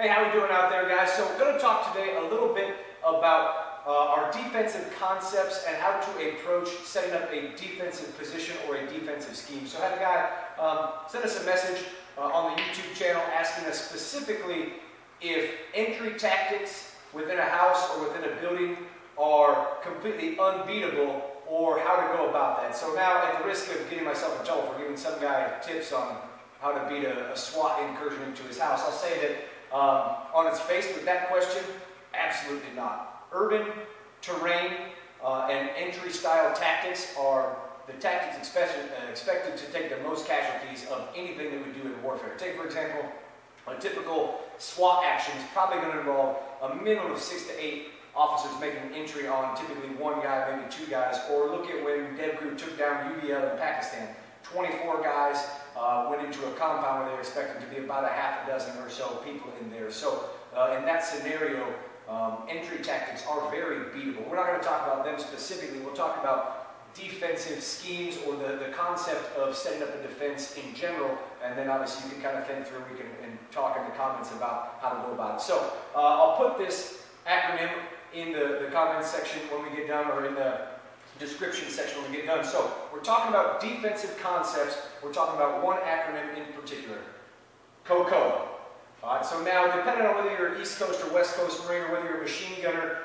Hey, how we doing out there, guys? So we're going to talk today a little bit about our defensive concepts and how to approach setting up a defensive position or a defensive scheme. So I had a guy send us a message on the YouTube channel asking us specifically if entry tactics within a house or within a building are completely unbeatable, or how to go about that. So now, at the risk of getting myself in trouble for giving some guy tips on how to beat a SWAT incursion into his house, I'll say that on its face with that question, absolutely not. Urban terrain and entry style tactics are the tactics expected to take the most casualties of anything that we do in warfare. Take, for example, a typical SWAT action is probably going to involve a minimum of 6 to 8 officers making an entry on typically one guy, maybe 2 guys. Or look at when Deb Group took down UBL in Pakistan. 24 guys went into a compound where they were expected to be about a half a dozen or so people in there. So in that scenario, entry tactics are very beatable. We're not going to talk about them specifically. We'll talk about defensive schemes or the concept of setting up a defense in general, and then obviously you can kind of think through, we can and talk in the comments about how to go about it. So I'll put this acronym in the comments section when we get done, or in the description section when we get done. So we're talking about defensive concepts. We're talking about one acronym in particular, KOCCOA. All right, so now, depending on whether you're East Coast or West Coast Marine, or whether you're a machine gunner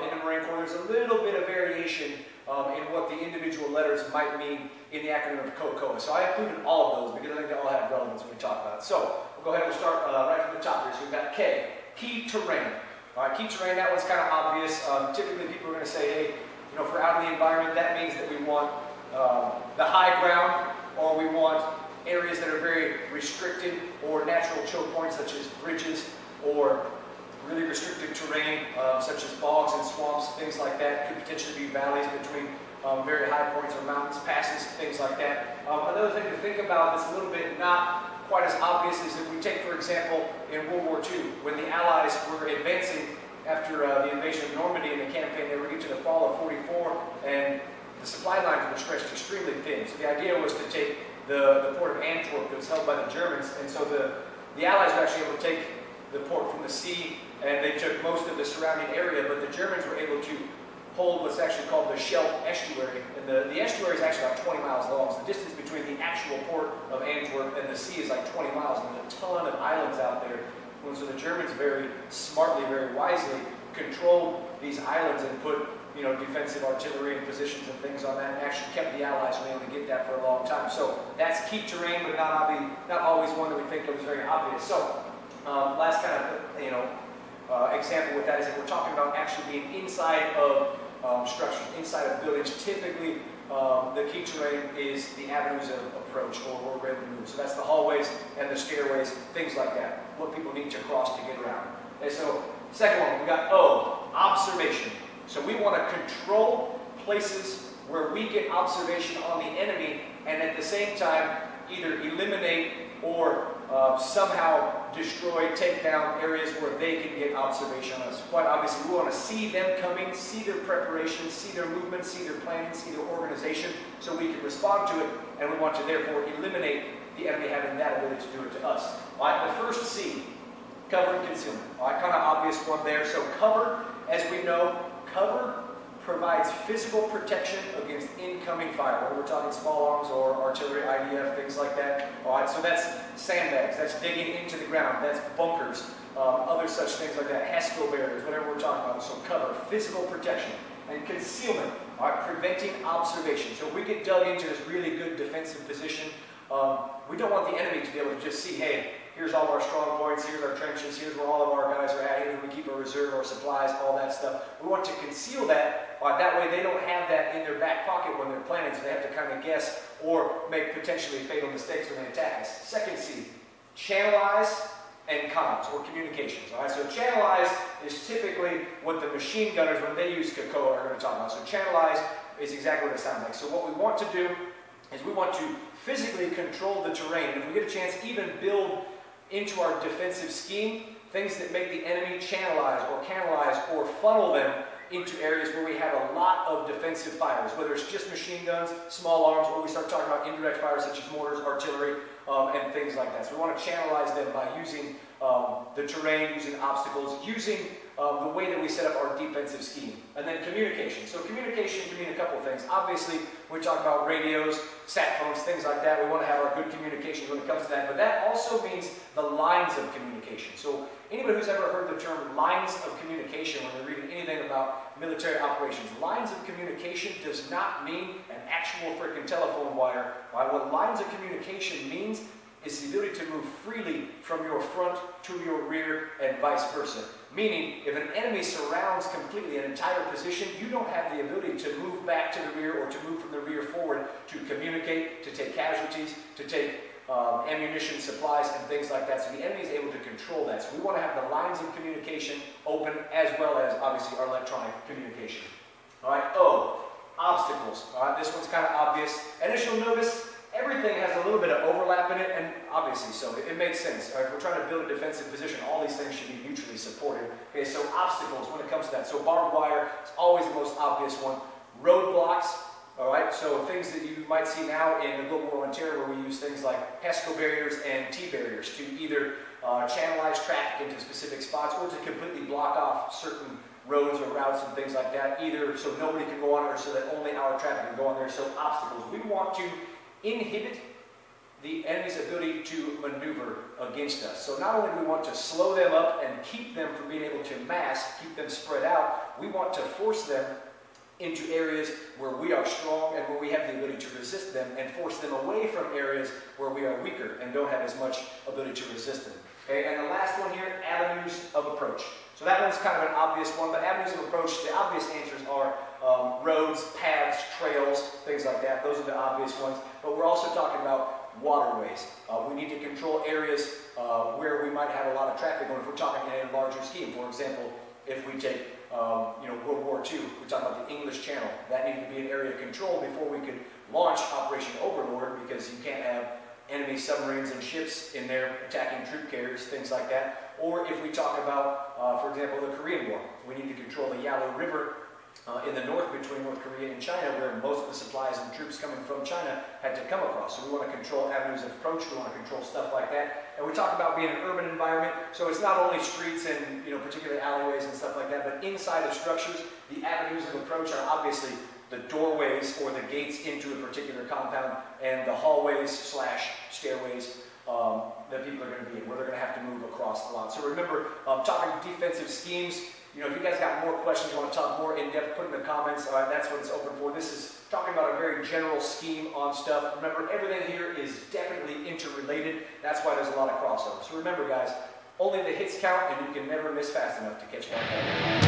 in the Marine Corps, there's a little bit of variation in what the individual letters might mean in the acronym of KOCCOA. So I included all of those because I think they all have relevance when we talk about it. So we'll go ahead and we'll start right from the top here. So we've got K, key terrain. All right, key terrain, that one's kind of obvious. Typically people are going to say, hey, you know, if we're out in the environment, that means that we want the high ground, or we want areas that are very restricted, or natural choke points such as bridges, or really restricted terrain such as bogs and swamps, things like that. Could potentially be valleys between very high points or mountains, passes, things like that. Another thing to think about that's a little bit not quite as obvious is if we take, for example, in World War II, when the Allies were advancing after the invasion of Normandy in the campaign, they were getting to the fall of '44, and the supply lines were stretched extremely thin. So the idea was to take the port of Antwerp that was held by the Germans, and so the Allies were actually able to take the port from the sea, and they took most of the surrounding area, but the Germans were able to hold what's actually called the Scheldt estuary, and the estuary is actually about 20 miles long. So the distance between the actual port of Antwerp and the sea is like 20 miles, and there's a ton of islands out there. And so the Germans very smartly, very wisely controlled these islands and put, you know, defensive artillery and positions and things on that, and actually kept the Allies from able to get that for a long time. So that's key terrain, but not always one that we think of as very obvious. So last kind of, you know, example with that is if we're talking about actually being inside of structures, inside of buildings. Typically, the key terrain is the avenues of approach or where we move. So that's the hallways and the stairways, things like that, what people need to cross to get around. And so, second one, we got O, observation. So we want to control places where we get observation on the enemy, and at the same time either eliminate or somehow destroy, take down areas where they can get observation on us. Quite obviously, we want to see them coming, see their preparation, see their movement, see their planning, see their organization, so we can respond to it, and we want to therefore eliminate the enemy having that ability to do it to us. All right, the first C, cover and concealment. All right, kind of obvious one there. So cover, as we know, cover provides physical protection against incoming fire, whether we're talking small arms or artillery, IDF, things like that. All right, so that's sandbags, that's digging into the ground, that's bunkers, other such things like that, HESCO barriers, whatever we're talking about. So cover, physical protection, and concealment, all right, preventing observation. So if we get dug into this really good defensive position, we don't want the enemy to be able to just see, hey, here's all our strong points, here's our trenches, here's where all of our guys are at, here we keep our reserve, our supplies, all that stuff. We want to conceal that, that way they don't have that in their back pocket when they're planning, so they have to kind of guess or make potentially fatal mistakes when they attack us. Second C, channelize and comms, or communications. All right, so channelize is typically what the machine gunners, when they use KOCCOA, are going to talk about. So channelize is exactly what it sounds like. So what we want to do is we want to physically control the terrain. And if we get a chance, even build into our defensive scheme things that make the enemy channelize or canalize or funnel them into areas where we have a lot of defensive fires, whether it's just machine guns, small arms, or we start talking about indirect fires such as mortars, artillery, and things like that. So we want to channelize them by using the terrain, using obstacles, using the way that we set up our defensive scheme. And then communication. So communication can mean a couple of things. Obviously, we talk about radios, sat phones, things like that. We want to have our good communication when it comes to that. But that also means the lines of communication. So anybody who's ever heard the term lines of communication when they're reading anything about military operations, lines of communication does not mean an actual freaking telephone wire. What lines of communication means is the ability to move freely from your front to your rear and vice versa. Meaning, if an enemy surrounds completely an entire position, you don't have the ability to move back to the rear or to move from the rear forward to communicate, to take casualties, to take ammunition, supplies, and things like that. So the enemy is able to control that. So we want to have the lines of communication open as well as, obviously, our electronic communication. All right, obstacles. All right, this one's kind of obvious. And as you'll notice, everything has a little bit of overlap in it, and obviously so. It makes sense. All right, if we're trying to build a defensive position, all these things should be mutually supported. Okay, so obstacles when it comes to that. So barbed wire is always the most obvious one. Roadblocks, all right, so things that you might see now in the global war on terror where we use things like pesco barriers and T-barriers to either channelize traffic into specific spots or to completely block off certain roads or routes and things like that, either so nobody can go on it or so that only our traffic can go on there. So obstacles. We want to inhibit the enemy's ability to maneuver against us. So not only do we want to slow them up and keep them from being able to mass, keep them spread out, we want to force them into areas where we are strong and where we have the ability to resist them and force them away from areas where we are weaker and don't have as much ability to resist them. Okay, and the last one here, avenues of approach. So that one's kind of an obvious one, but avenues of approach, the obvious answers are roads, paths, trails, things like that. Those are the obvious ones. But we're also talking about waterways. We need to control areas where we might have a lot of traffic going if we're talking in a larger scheme. For example, if we take World War II, we're talking about the English Channel. That needed to be an area of control before we could launch Operation Overlord, because you can't have enemy submarines and ships in there attacking troop carriers, things like that. Or if we talk about, for example, the Korean War, we need to control the Yalu River in the north between North Korea and China, where most of the supplies and troops coming from China had to come across. So we want to control avenues of approach, we want to control stuff like that. And we talk about being an urban environment, so it's not only streets and particular alleyways and stuff like that, but inside of structures, the avenues of approach are obviously the doorways or the gates into a particular compound and the hallways / stairways that people are going to be in, where they're going to have to move across a lot. So remember, talking defensive schemes, if you guys got more questions, you want to talk more in depth, put in the comments. That's what it's open for. This is talking about a very general scheme on stuff. Remember, everything here is definitely interrelated. That's why there's a lot of crossover. So remember, guys, only the hits count, and you can never miss fast enough to catch one.